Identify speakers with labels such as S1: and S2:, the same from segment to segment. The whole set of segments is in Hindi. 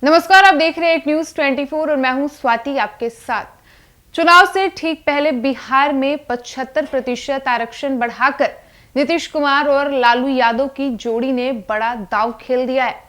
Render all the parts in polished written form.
S1: नमस्कार, आप देख रहे हैं एक न्यूज 24 और मैं हूं स्वाति आपके साथ। चुनाव से ठीक पहले बिहार में 75% आरक्षण बढ़ाकर नीतीश कुमार और लालू यादव की जोड़ी ने बड़ा दांव खेल दिया है।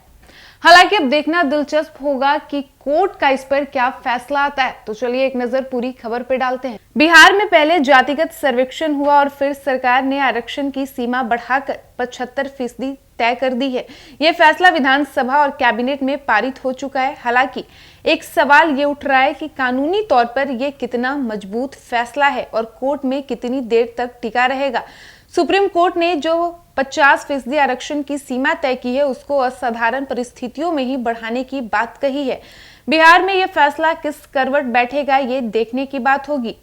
S1: हालांकि अब देखना दिलचस्प होगा कि कोर्ट का इस पर क्या फैसला आता है। तो चलिए एक नजर पूरी खबर पे डालते हैं। बिहार में पहले जातिगत सर्वेक्षण हुआ और फिर सरकार ने आरक्षण की सीमा बढ़ाकर 75% तय कर दी है। यह फैसला विधानसभा और कैबिनेट में पारित हो चुका है। हालांकि एक सवाल ये उठ रहा है कि कानूनी तौर पर यह कितना मजबूत फैसला है और कोर्ट में कितनी देर तक टिका रहेगा। सुप्रीम कोर्ट ने जो 50% आरक्षण की सीमा तय की है, उसको असाधारण परिस्थितियों में ही बढ़ाने की बात कही है। बिहार में यह फैसला किस करवट बैठेगा, ये देखने की बात होगी।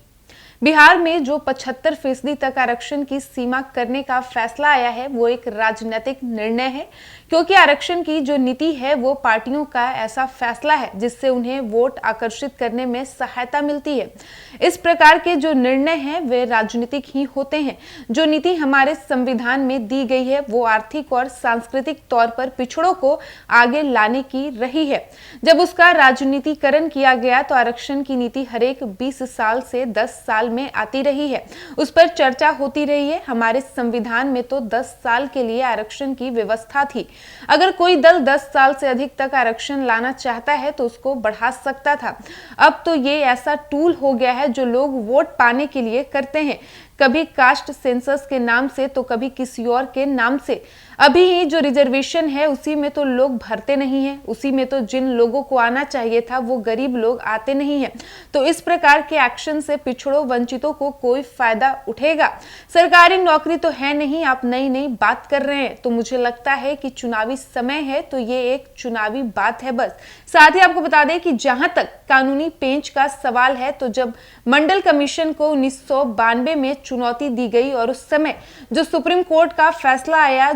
S1: बिहार में जो 75% तक आरक्षण की सीमा करने का फैसला आया है, वो एक राजनीतिक निर्णय है, क्योंकि आरक्षण की जो नीति है वो पार्टियों का ऐसा फैसला है जिससे उन्हें वोट आकर्षित करने में सहायता मिलती है। इस प्रकार के जो निर्णय हैं वे राजनीतिक ही होते हैं। जो नीति हमारे संविधान में दी गई है वो आर्थिक और सांस्कृतिक तौर पर पिछड़ों को आगे लाने की रही है। जब उसका राजनीतिकरण किया गया तो आरक्षण की नीति हर एक 20 साल से 10 साल में आती रही है, उस पर चर्चा होती रही है। हमारे संविधान में तो 10 साल के लिए आरक्षण की व्यवस्था थी। अगर कोई दल 10 साल से अधिक तक आरक्षण लाना चाहता है तो उसको बढ़ा सकता था। अब तो ये ऐसा टूल हो गया है जो लोग वोट पाने के लिए करते हैं, कभी कास्ट सेंसस के नाम से तो कभी किसी और के नाम से। अभी ही जो रिजर्वेशन है उसी में तो लोग भरते नहीं हैं, उसी में तो जिन लोगों को आना चाहिए था वो गरीब लोग आते नहीं हैं। तो इस प्रकार के एक्शन से पिछड़ों वंचितों को कोई फायदा उठेगा? सरकारी नौकरी तो है नहीं, आप नई नई बात कर रहे हैं। तो मुझे लगता है कि चुनावी समय है तो ये एक चुनावी बात है बस। साथ ही आपको बता दें कि जहां तक कानूनी पेंच का सवाल है, तो जब मंडल कमीशन को 1992 में चुनौती दी गई और उस समय जो सुप्रीम कोर्ट का फैसला आया,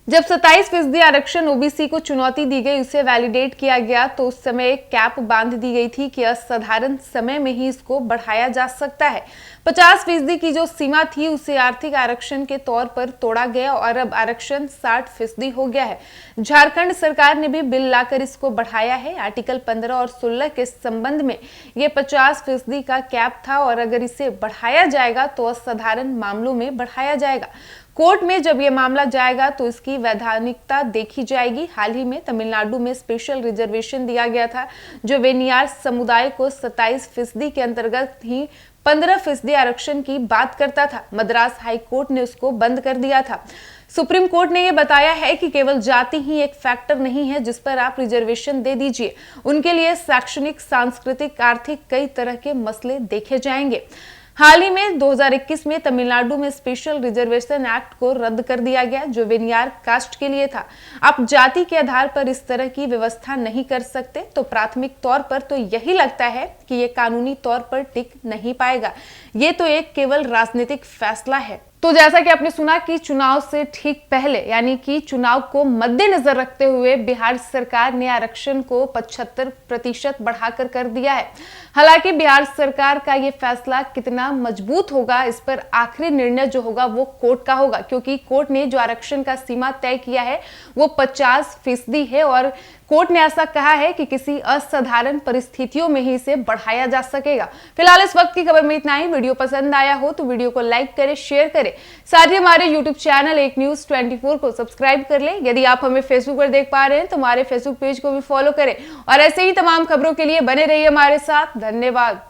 S1: जब 27% आरक्षण ओबीसी को चुनौती दी गई, उसे वैलिडेट किया गया, तो उस समय एक कैप बांध दी गई थी कि असाधारण समय में ही इसको बढ़ाया जा सकता है। 50% की जो सीमा थी उसे आर्थिक आरक्षण के तौर पर तोड़ा गया और अब आरक्षण 60% हो गया है। झारखंड सरकार ने भी बिल लाकर इसको बढ़ाया है। आर्टिकल 15 और 16 के संबंध में ये 50% का कैप था और अगर इसे बढ़ाया जाएगा तो असाधारण मामलों में बढ़ाया जाएगा। कोर्ट में जब यह मामला जाएगा तो इसकी वैधानिकता देखी जाएगी। हाल ही में तमिलनाडु में स्पेशल रिजर्वेशन दिया गया था, जो वेनियार समुदाय को 27% के अंतर्गत ही 15% आरक्षण की बात करता था। मद्रास हाई कोर्ट ने उसको बंद कर दिया था। सुप्रीम कोर्ट ने यह बताया है कि केवल जाति ही एक फैक्टर नहीं है जिस पर आप रिजर्वेशन दे दीजिए। उनके लिए शैक्षणिक, सांस्कृतिक, आर्थिक कई तरह के मसले देखे जाएंगे। हाल ही में 2021 में तमिलनाडु में स्पेशल रिजर्वेशन एक्ट को रद्द कर दिया गया, जो वेनियार कास्ट के लिए था। आप जाति के आधार पर इस तरह की व्यवस्था नहीं कर सकते। तो प्राथमिक तौर पर तो यही लगता है कि ये कानूनी तौर पर टिक नहीं पाएगा। ये तो एक केवल राजनीतिक फैसला है। तो जैसा कि आपने सुना कि चुनाव से ठीक पहले, यानी कि चुनाव को मद्देनजर रखते हुए बिहार सरकार ने आरक्षण को 75% बढ़ाकर कर दिया है। हालांकि बिहार सरकार का ये फैसला कितना मजबूत होगा, इस पर आखिरी निर्णय जो होगा वो कोर्ट का होगा, क्योंकि कोर्ट ने जो आरक्षण का सीमा तय किया है वो 50% है और कोर्ट ने ऐसा कहा है कि किसी असाधारण परिस्थितियों में ही इसे बढ़ाया जा सकेगा। फिलहाल इस वक्त की खबर में इतना ही। वीडियो पसंद आया हो तो वीडियो को लाइक करें, शेयर करें। साथ ही हमारे यूट्यूब चैनल एक न्यूज 24 को सब्सक्राइब कर लें। यदि आप हमें फेसबुक पर देख पा रहे हैं तो हमारे फेसबुक पेज को भी फॉलो करें और ऐसे ही तमाम खबरों के लिए बने रहिए हमारे साथ। धन्यवाद।